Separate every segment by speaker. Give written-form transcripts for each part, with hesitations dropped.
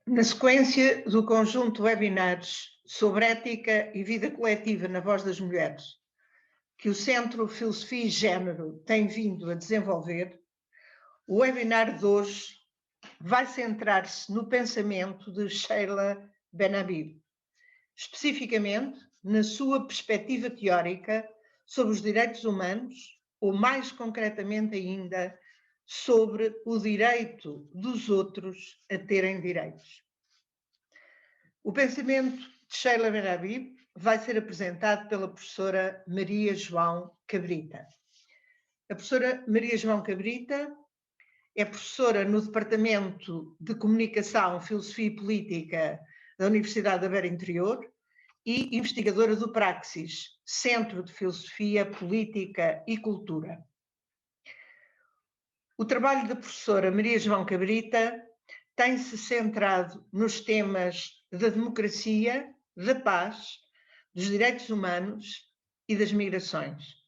Speaker 1: Na sequência do conjunto de webinars sobre ética e vida coletiva na voz das mulheres, que o Centro Filosofia e Género tem vindo a desenvolver, o webinar de hoje vai centrar-se no pensamento de Sheila Ben-Habib, especificamente na sua perspectiva teórica sobre os direitos humanos, ou mais concretamente ainda, sobre o direito dos outros a terem direitos. O pensamento de Sheila Ben-Habib vai ser apresentado pela professora Maria João Cabrita. A professora Maria João Cabrita é professora no Departamento de Comunicação, Filosofia e Política da Universidade da Beira Interior e investigadora do Praxis, Centro de Filosofia, Política e Cultura. O trabalho da professora Maria João Cabrita tem-se centrado nos temas da democracia, da paz, dos direitos humanos e das migrações.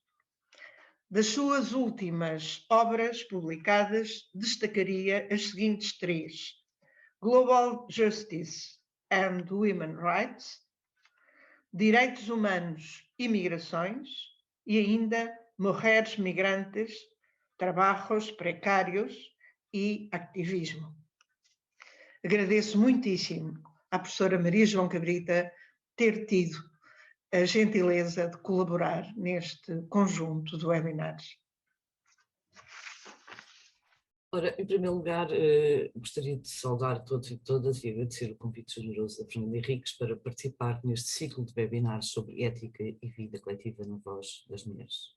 Speaker 1: Das suas últimas obras publicadas, destacaria as seguintes três: Global Justice and Women's Rights, Direitos Humanos e Migrações, e ainda Mulheres Migrantes, Trabalhos Precários e Ativismo. Agradeço muitíssimo à professora Maria João Cabrita ter tido a gentileza de colaborar neste conjunto de webinars.
Speaker 2: Ora, em primeiro lugar, gostaria de saudar todos e todas e agradecer o convite generoso da Fernanda Henriques para participar neste ciclo de webinars sobre ética e vida coletiva na voz das mulheres.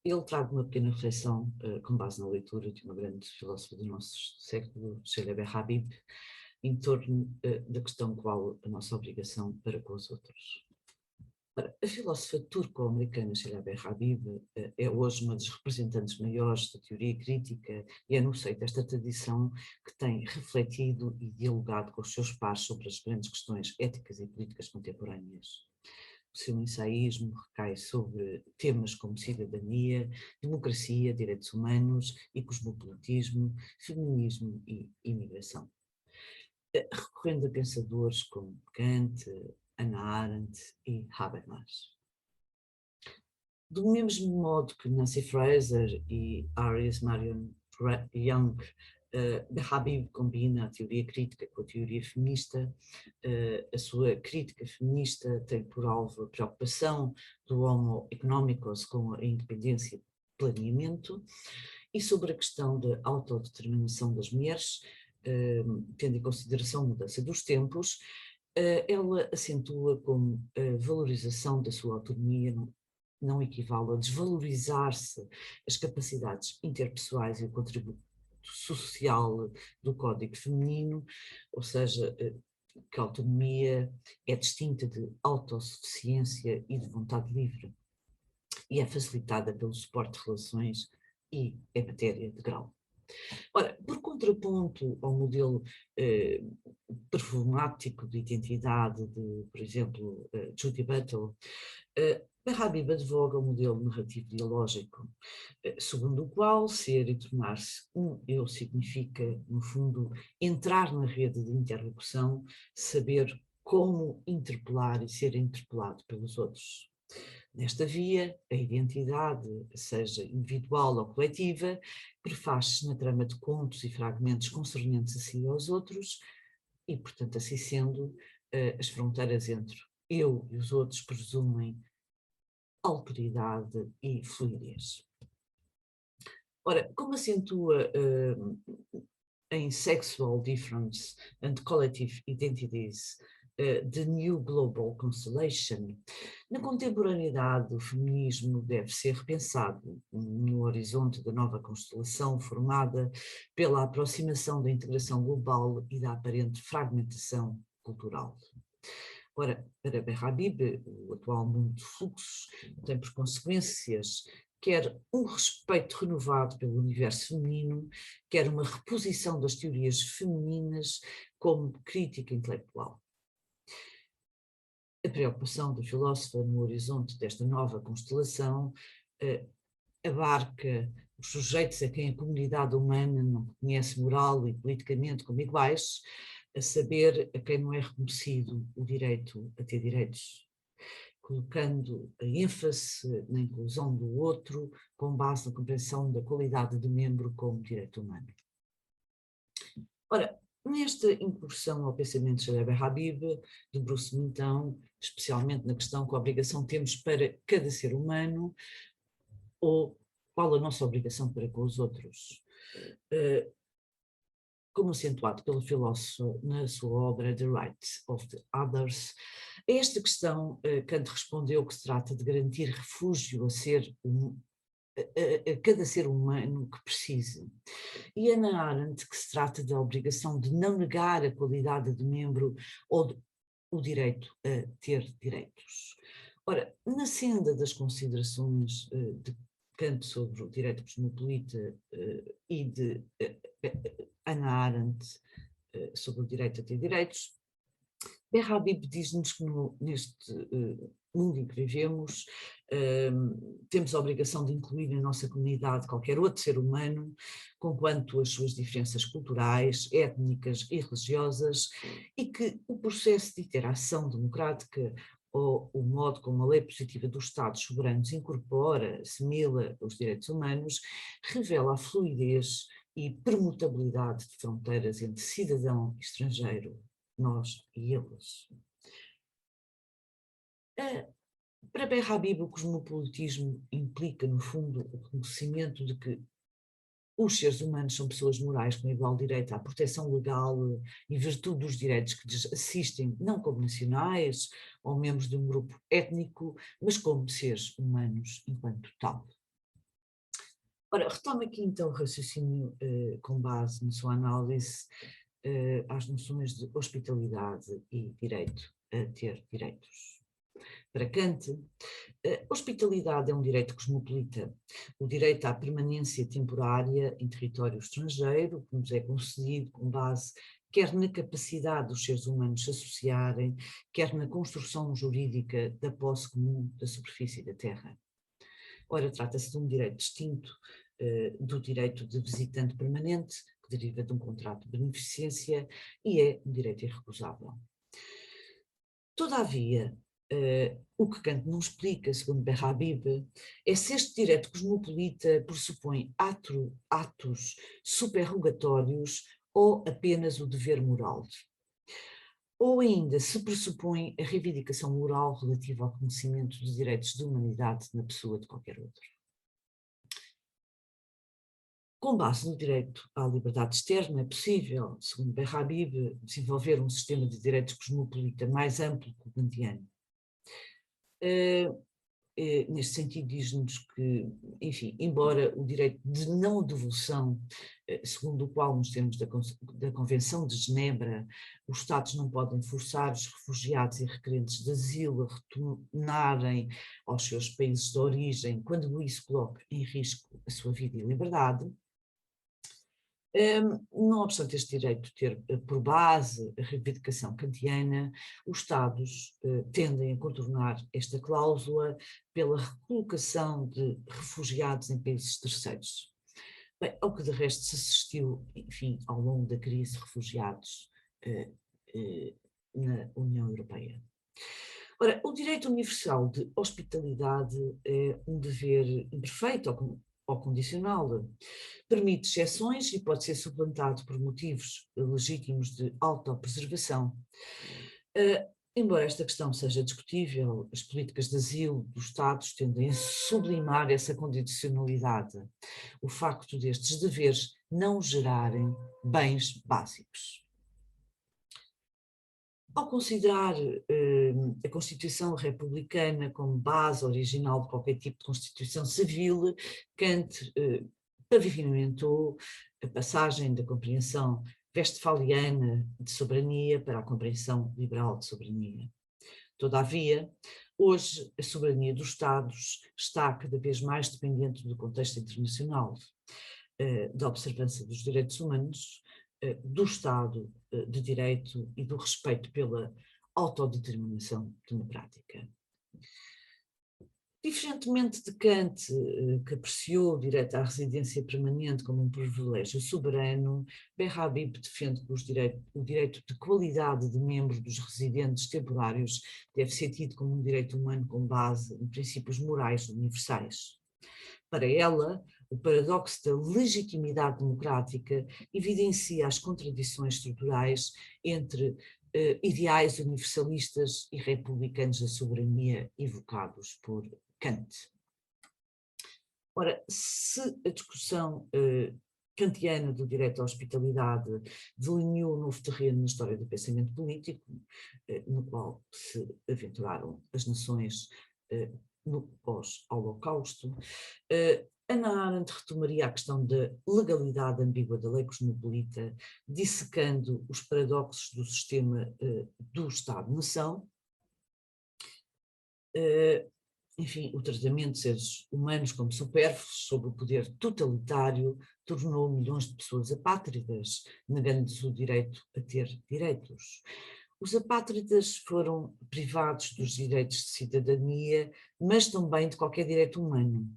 Speaker 2: Ele traga uma pequena reflexão com base na leitura de uma grande filósofa do nosso século, Sheila Ben-Habib, em torno da questão qual a nossa obrigação para com os outros. A filósofa turco-americana Sheila Ben-Habib é hoje uma das representantes maiores da teoria crítica e é no seio desta tradição que tem refletido e dialogado com os seus pares sobre as grandes questões éticas e políticas contemporâneas. O seu ensaísmo recai sobre temas como cidadania, democracia, direitos humanos e cosmopolitismo, feminismo e imigração. Recorrendo a pensadores como Kant, Hannah Arendt e Habermas. Do mesmo modo que Nancy Fraser e Iris Marion Young, Ben-Habib combina a teoria crítica com a teoria feminista. A sua crítica feminista tem por alvo a preocupação do homo economicus com a independência de planeamento e sobre a questão da autodeterminação das mulheres, tendo em consideração a mudança dos tempos. Ela acentua como a valorização da sua autonomia não equivale a desvalorizar-se as capacidades interpessoais e o contributo social do código feminino, ou seja, que a autonomia é distinta de autossuficiência e de vontade livre, e é facilitada pelo suporte de relações e é matéria de grau. Ora, por contraponto ao modelo performático de identidade de, por exemplo, Judy Butler, Ben-Habib advoga o modelo narrativo dialógico, segundo o qual ser e tornar-se um eu significa, no fundo, entrar na rede de interlocução, saber como interpelar e ser interpelado pelos outros. Nesta via, a identidade, seja individual ou coletiva, prefaz-se na trama de contos e fragmentos concernentes a si e aos outros e, portanto, assim sendo, as fronteiras entre eu e os outros presumem alteridade e fluidez. Ora, como acentua em Sexual Difference and Collective Identities, The New Global Constellation, na contemporaneidade o feminismo deve ser repensado no horizonte da nova constelação formada pela aproximação da integração global e da aparente fragmentação cultural. Ora, para Ben-Habib, o atual mundo de fluxos tem por consequências quer um respeito renovado pelo universo feminino, quer uma reposição das teorias femininas como crítica intelectual. A preocupação da filósofa no horizonte desta nova constelação abarca os sujeitos a quem a comunidade humana não reconhece moral e politicamente como iguais, a saber, a quem não é reconhecido o direito a ter direitos, colocando a ênfase na inclusão do outro com base na compreensão da qualidade de membro como direito humano. Ora, nesta incursão ao pensamento de Jaleb Habib, debruço-me então, especialmente na questão que a obrigação temos para cada ser humano, ou qual a nossa obrigação para com os outros. Como acentuado pelo filósofo na sua obra The Rights of the Others, a esta questão Kant respondeu que se trata de garantir refúgio a cada ser humano que precise. E Hannah Arendt que se trata da obrigação de não negar a qualidade de membro ou o direito a ter direitos. Ora, na senda das considerações de Kant sobre o direito cosmopolita e de Hannah Arendt sobre o direito a ter direitos, Habib diz-nos que neste mundo em que vivemos temos a obrigação de incluir na nossa comunidade qualquer outro ser humano, conquanto as suas diferenças culturais, étnicas e religiosas, e que o processo de interação democrática ou o modo como a lei positiva dos Estados soberanos incorpora, assimila os direitos humanos, revela a fluidez e permutabilidade de fronteiras entre cidadão e estrangeiro, nós e eles. Para Habib, o cosmopolitismo implica, no fundo, o reconhecimento de que os seres humanos são pessoas morais com igual direito à proteção legal em virtude dos direitos que lhes assistem, não como nacionais ou membros de um grupo étnico, mas como seres humanos enquanto tal. Ora, retomo aqui então o raciocínio com base na sua análise às noções de hospitalidade e direito a ter direitos. Para Kant, hospitalidade é um direito cosmopolita, o direito à permanência temporária em território estrangeiro, que nos é concedido com base quer na capacidade dos seres humanos se associarem, quer na construção jurídica da posse comum da superfície da terra. Ora, trata-se de um direito distinto do direito de visitante permanente, que deriva de um contrato de beneficência e é um direito irrecusável. Todavia, o que Kant não explica, segundo Habib, é se este direito cosmopolita pressupõe atos superrogatórios ou apenas o dever moral. Ou ainda se pressupõe a reivindicação moral relativa ao conhecimento dos direitos de humanidade na pessoa de qualquer outro. Com base no direito à liberdade externa, é possível, segundo Habib, desenvolver um sistema de direitos cosmopolita mais amplo que o kantiano. Neste sentido, diz-nos que, enfim, embora o direito de não devolução, segundo o qual, nos termos da Convenção de Genebra, os Estados não podem forçar os refugiados e requerentes de asilo a retornarem aos seus países de origem, quando isso coloque em risco a sua vida e liberdade. Não obstante este direito ter por base a reivindicação kantiana, os Estados tendem a contornar esta cláusula pela recolocação de refugiados em países terceiros. Bem, ao que de resto se assistiu, enfim, ao longo da crise de refugiados na União Europeia. Ora, o direito universal de hospitalidade é um dever imperfeito ou condicional, permite exceções e pode ser suplantado por motivos legítimos de autopreservação. Embora esta questão seja discutível, as políticas de asilo dos Estados tendem a sublimar essa condicionalidade, o facto destes deveres não gerarem bens básicos. Ao considerar a Constituição republicana como base original de qualquer tipo de Constituição civil, Kant pavimentou a passagem da compreensão westfaliana de soberania para a compreensão liberal de soberania. Todavia, hoje a soberania dos Estados está cada vez mais dependente do contexto internacional, da observância dos direitos humanos, do Estado de Direito e do respeito pela autodeterminação democrática. Diferentemente de Kant, que apreciou o direito à residência permanente como um privilégio soberano, Berhabib defende que o direito de qualidade de membro dos residentes temporários deve ser tido como um direito humano com base em princípios morais universais. Para ela, o paradoxo da legitimidade democrática evidencia as contradições estruturais entre ideais universalistas e republicanos da soberania evocados por Kant. Ora, se a discussão kantiana do direito à hospitalidade delineou um novo terreno na história do pensamento político, no qual se aventuraram as nações no pós-Holocausto, Hannah Arendt retomaria a questão da legalidade ambígua da lei cosmopolita, dissecando os paradoxos do sistema do Estado-nação. Enfim, o tratamento de seres humanos como supérfluos sob o poder totalitário tornou milhões de pessoas apátridas, negando-lhes o direito a ter direitos. Os apátridas foram privados dos direitos de cidadania, mas também de qualquer direito humano.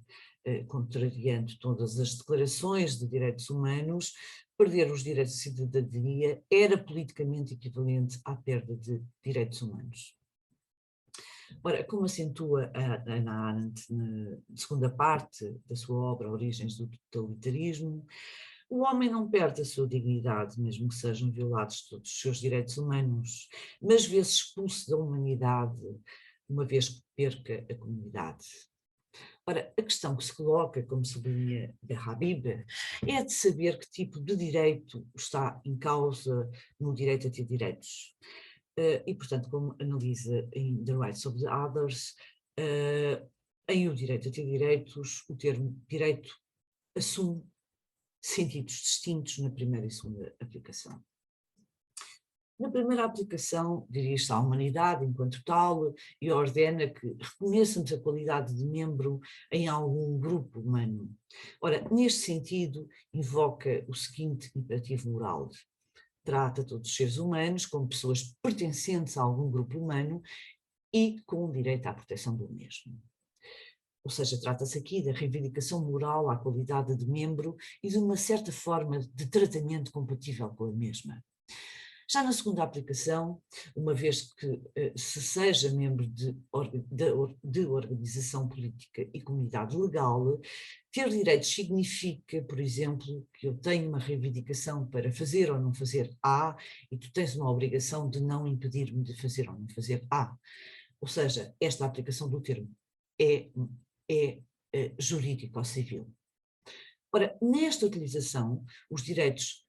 Speaker 2: Contrariando todas as declarações de direitos humanos, perder os direitos de cidadania era politicamente equivalente à perda de direitos humanos. Ora, como acentua a Hannah Arendt na segunda parte da sua obra Origens do Totalitarismo, o homem não perde a sua dignidade, mesmo que sejam violados todos os seus direitos humanos, mas vê-se expulso da humanidade, uma vez que perca a comunidade. Ora, a questão que se coloca, como sublinha Berhabib, é de saber que tipo de direito está em causa no direito a ter direitos. E, portanto, como analisa em The Rights of the Others, em o direito a ter direitos, o termo direito assume sentidos distintos na primeira e segunda aplicação. Na primeira aplicação, dirige-se à humanidade enquanto tal e ordena que reconheçamos a qualidade de membro em algum grupo humano. Ora, neste sentido, invoca o seguinte imperativo moral: trata todos os seres humanos como pessoas pertencentes a algum grupo humano e com direito à proteção do mesmo. Ou seja, trata-se aqui da reivindicação moral à qualidade de membro e de uma certa forma de tratamento compatível com a mesma. Já na segunda aplicação, uma vez que se seja membro de organização política e comunidade legal, ter direitos significa, por exemplo, que eu tenho uma reivindicação para fazer ou não fazer A e tu tens uma obrigação de não impedir-me de fazer ou não fazer A. Ou seja, esta aplicação do termo é jurídico-civil. Ora, nesta utilização, os direitos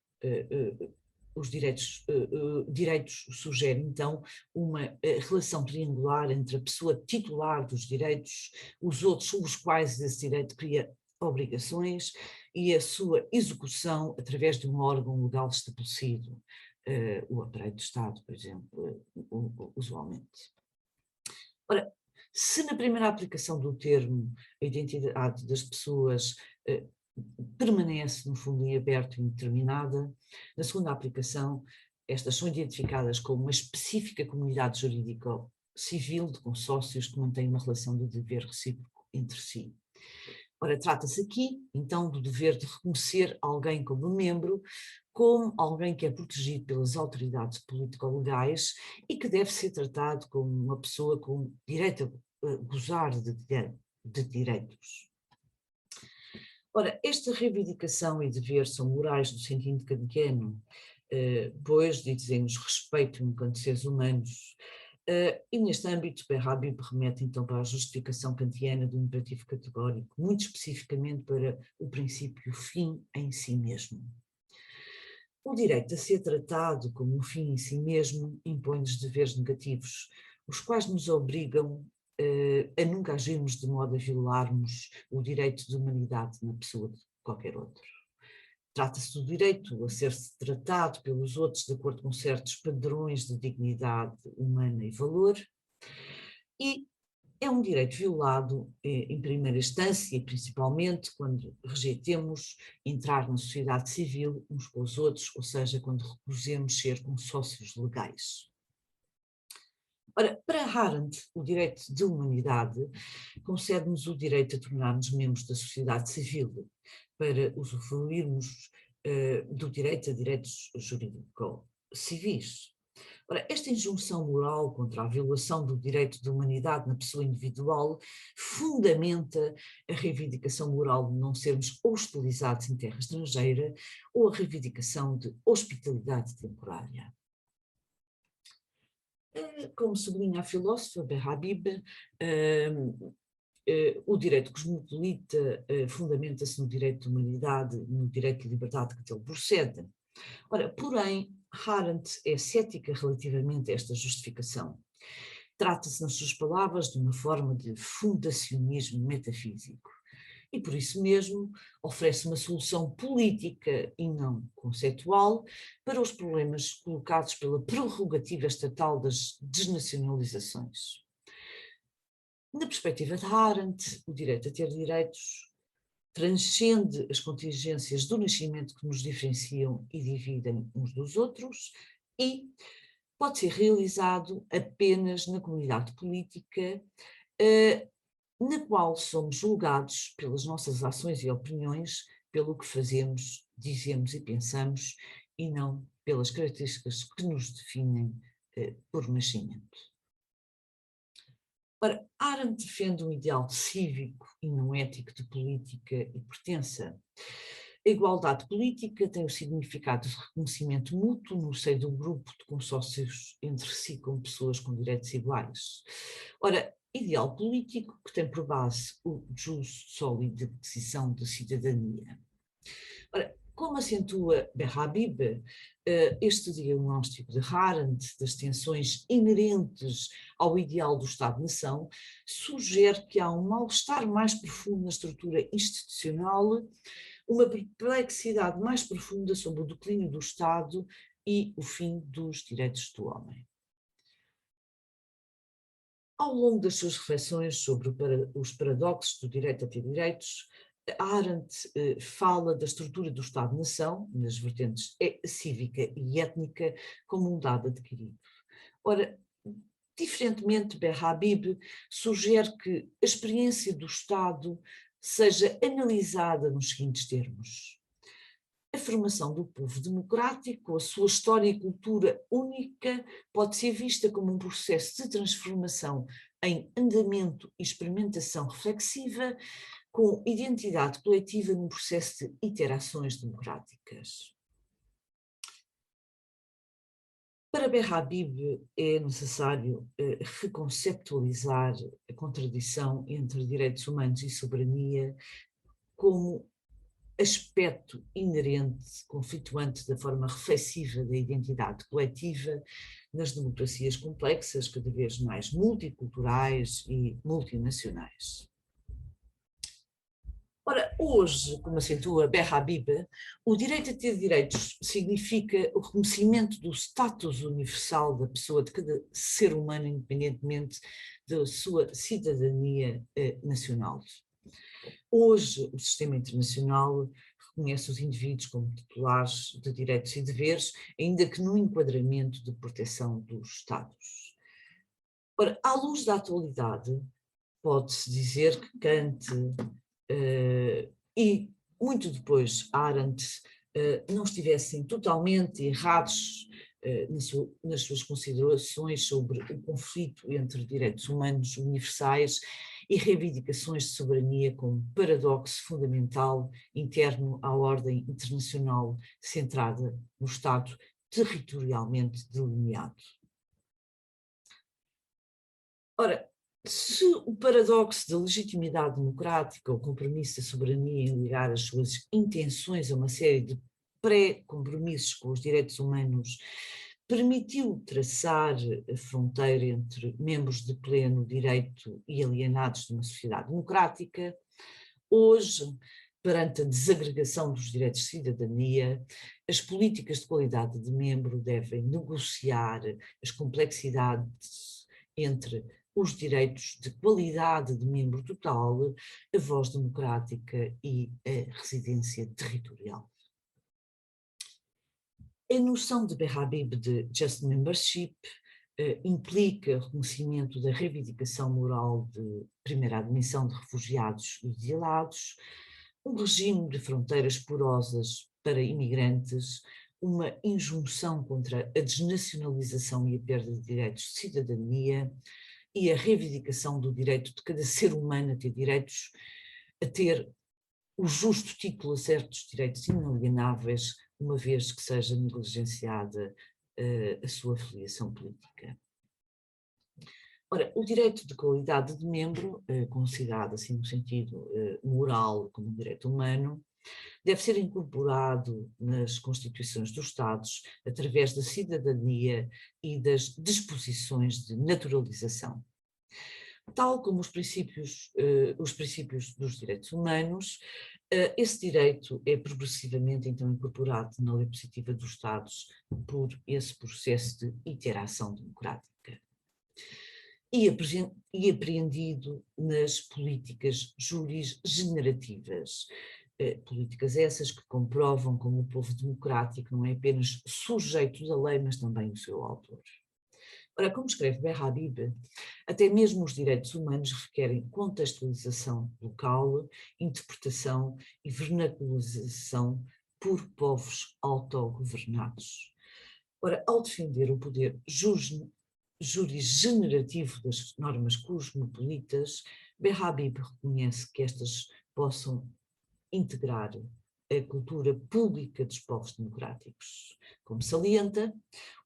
Speaker 2: sugerem, então, uma relação triangular entre a pessoa titular dos direitos, os outros sobre os quais esse direito cria obrigações e a sua execução através de um órgão legal estabelecido, o aparelho do Estado, por exemplo, usualmente. Ora, se na primeira aplicação do termo a identidade das pessoas permanece, no fundo, em aberto e indeterminada, na segunda aplicação, estas são identificadas como uma específica comunidade jurídico-civil de consórcios que mantém uma relação de dever recíproco entre si. Ora, trata-se aqui, então, do dever de reconhecer alguém como membro, como alguém que é protegido pelas autoridades político-legais e que deve ser tratado como uma pessoa com direito a gozar de direitos. Ora, esta reivindicação e dever são morais no sentido kantiano, pois dizem-nos respeito enquanto seres humanos, e neste âmbito Berhabib remete então para a justificação kantiana do imperativo categórico, muito especificamente para o princípio fim em si mesmo. O direito a ser tratado como um fim em si mesmo impõe-nos deveres negativos, os quais nos obrigam a nunca agirmos de modo a violarmos o direito de humanidade na pessoa de qualquer outro. Trata-se do direito a ser-se tratado pelos outros de acordo com certos padrões de dignidade humana e valor, e é um direito violado em primeira instância e principalmente quando rejeitemos entrar na sociedade civil uns com os outros, ou seja, quando recusemos ser consórcios legais. Ora, para Arendt, o direito de humanidade concede-nos o direito a tornar-nos membros da sociedade civil, para usufruirmos do direito a direitos jurídico-civis. Ora, esta injunção moral contra a violação do direito de humanidade na pessoa individual fundamenta a reivindicação moral de não sermos hostilizados em terra estrangeira ou a reivindicação de hospitalidade temporária. Como sublinha a filósofa Berhabib, o direito cosmopolita fundamenta-se no direito de humanidade, no direito de liberdade que dele procede. Ora, porém, Arendt é cética relativamente a esta justificação. Trata-se, nas suas palavras, de uma forma de fundacionismo metafísico e, por isso mesmo, oferece uma solução política e não conceitual para os problemas colocados pela prerrogativa estatal das desnacionalizações. Na perspectiva de Arendt, o direito a ter direitos transcende as contingências do nascimento que nos diferenciam e dividem uns dos outros e pode ser realizado apenas na comunidade política, na qual somos julgados pelas nossas ações e opiniões, pelo que fazemos, dizemos e pensamos, e não pelas características que nos definem por nascimento. Ora, Arendt defende um ideal cívico e não ético de política e pertença. A igualdade política tem o significado de reconhecimento mútuo no seio de um grupo de consórcios entre si como pessoas com direitos iguais. Ora, ideal político que tem por base o jus soli de decisão de cidadania. Ora, como acentua Berhabib, este diagnóstico de Arendt das tensões inerentes ao ideal do Estado-nação sugere que há um mal-estar mais profundo na estrutura institucional, uma perplexidade mais profunda sobre o declínio do Estado e o fim dos direitos do homem. Ao longo das suas reflexões sobre os paradoxos do direito a ter direitos, Arendt fala da estrutura do Estado-nação, nas vertentes cívica e étnica, como um dado adquirido. Ora, diferentemente, Berhabib sugere que a experiência do Estado seja analisada nos seguintes termos. A formação do povo democrático, a sua história e cultura única, pode ser vista como um processo de transformação em andamento e experimentação reflexiva, com identidade coletiva num processo de interações democráticas. Para Berhabib é necessário reconceptualizar a contradição entre direitos humanos e soberania como aspecto inerente, conflituante da forma reflexiva da identidade coletiva nas democracias complexas, cada vez mais multiculturais e multinacionais. Ora, hoje, como acentua Berhabib, o direito a ter direitos significa o reconhecimento do status universal da pessoa, de cada ser humano, independentemente da sua cidadania nacional. Hoje, o sistema internacional reconhece os indivíduos como titulares de direitos e deveres, ainda que no enquadramento de proteção dos Estados. Ora, à luz da atualidade, pode-se dizer que Kant e muito depois Arendt não estivessem totalmente errados nas suas considerações sobre o conflito entre direitos humanos universais e reivindicações de soberania como paradoxo fundamental interno à ordem internacional centrada no Estado territorialmente delineado. Ora, se o paradoxo da legitimidade democrática, o compromisso da soberania em ligar as suas intenções a uma série de pré-compromissos com os direitos humanos permitiu traçar a fronteira entre membros de pleno direito e alienados de uma sociedade democrática, hoje, perante a desagregação dos direitos de cidadania, as políticas de qualidade de membro devem negociar as complexidades entre os direitos de qualidade de membro total, a voz democrática e a residência territorial. A noção de Berhabib de just membership implica o reconhecimento da reivindicação moral de primeira admissão de refugiados e exilados, um regime de fronteiras porosas para imigrantes, uma injunção contra a desnacionalização e a perda de direitos de cidadania e a reivindicação do direito de cada ser humano a ter direitos, a ter o justo título a certos direitos inalienáveis, uma vez que seja negligenciada a sua filiação política. Ora, o direito de qualidade de membro, considerado assim no sentido moral como um direito humano, deve ser incorporado nas constituições dos Estados através da cidadania e das disposições de naturalização. Tal como os princípios dos direitos humanos, esse direito é progressivamente então incorporado na lei positiva dos Estados por esse processo de interação democrática e apreendido nas políticas jurisgenerativas, políticas essas que comprovam como o povo democrático não é apenas sujeito da lei, mas também o seu autor. Ora, como escreve Berhabib, até mesmo os direitos humanos requerem contextualização local, interpretação e vernacularização por povos autogovernados. Ora, ao defender o poder jurisgenerativo das normas cosmopolitas, Berhabib reconhece que estas possam integrar a cultura pública dos povos democráticos. Como salienta,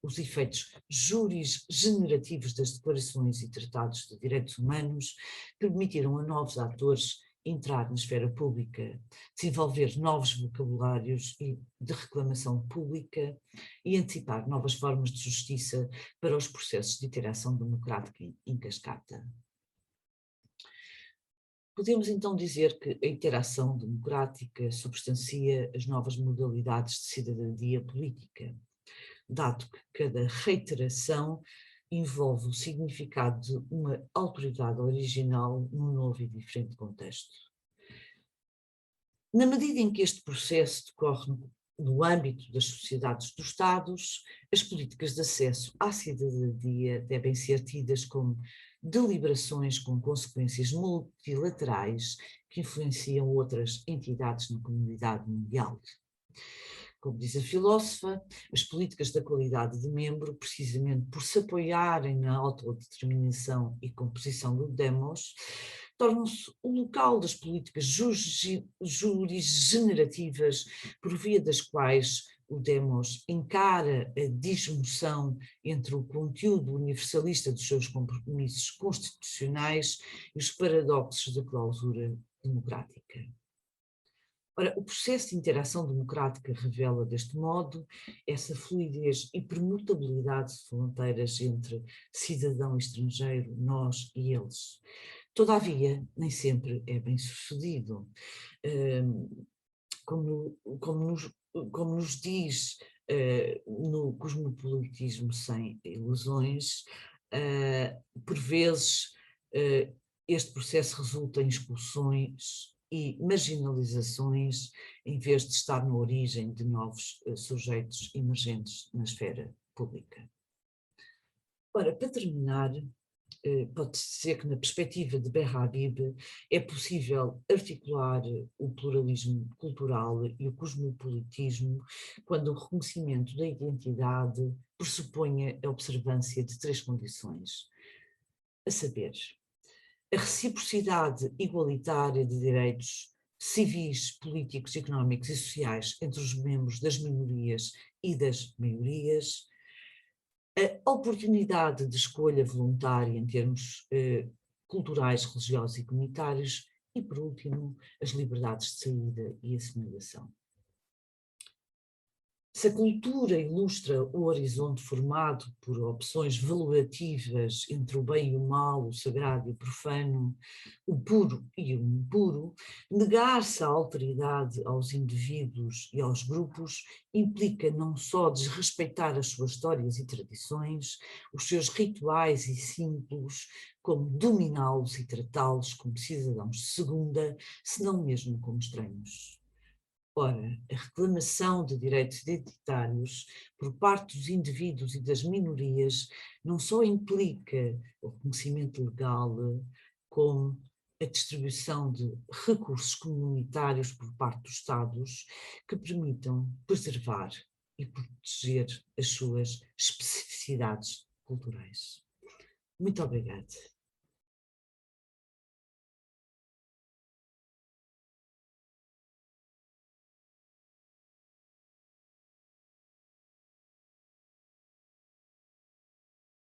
Speaker 2: os efeitos jurisgenerativos das declarações e tratados de direitos humanos permitiram a novos atores entrar na esfera pública, desenvolver novos vocabulários de reclamação pública e antecipar novas formas de justiça para os processos de interação democrática em cascata. Podemos então dizer que a interação democrática substancia as novas modalidades de cidadania política, dado que cada reiteração envolve o significado de uma autoridade original num novo e diferente contexto. Na medida em que este processo decorre no âmbito das sociedades dos Estados, as políticas de acesso à cidadania devem ser tidas como deliberações com consequências multilaterais que influenciam outras entidades na comunidade mundial. Como diz a filósofa, as políticas da qualidade de membro, precisamente por se apoiarem na autodeterminação e composição do demos, tornam-se o local das políticas jurisgenerativas, por via das quais o demos encara a disjunção entre o conteúdo universalista dos seus compromissos constitucionais e os paradoxos da clausura democrática. Ora, o processo de interação democrática revela, deste modo, essa fluidez e permutabilidade de fronteiras entre cidadão e estrangeiro, nós e eles. Todavia, nem sempre é bem sucedido. Como nos diz no Cosmopolitismo Sem Ilusões, por vezes este processo resulta em expulsões e marginalizações, em vez de estar na origem de novos sujeitos emergentes na esfera pública. Ora, para terminar, pode-se dizer que na perspectiva de Berhabib é possível articular o pluralismo cultural e o cosmopolitismo quando o reconhecimento da identidade pressupõe a observância de três condições, a saber, a reciprocidade igualitária de direitos civis, políticos, económicos e sociais entre os membros das minorias e das maiorias, a oportunidade de escolha voluntária em termos culturais, religiosos e comunitários e, por último, as liberdades de saída e assimilação. Se a cultura ilustra o horizonte formado por opções valorativas entre o bem e o mal, o sagrado e o profano, o puro e o impuro, negar-se a alteridade aos indivíduos e aos grupos implica não só desrespeitar as suas histórias e tradições, os seus rituais e símbolos, como dominá-los e tratá-los como cidadãos de segunda, se não mesmo como estranhos. Ora, a reclamação de direitos identitários por parte dos indivíduos e das minorias não só implica o reconhecimento legal, como a distribuição de recursos comunitários por parte dos Estados que permitam preservar e proteger as suas especificidades culturais. Muito obrigada.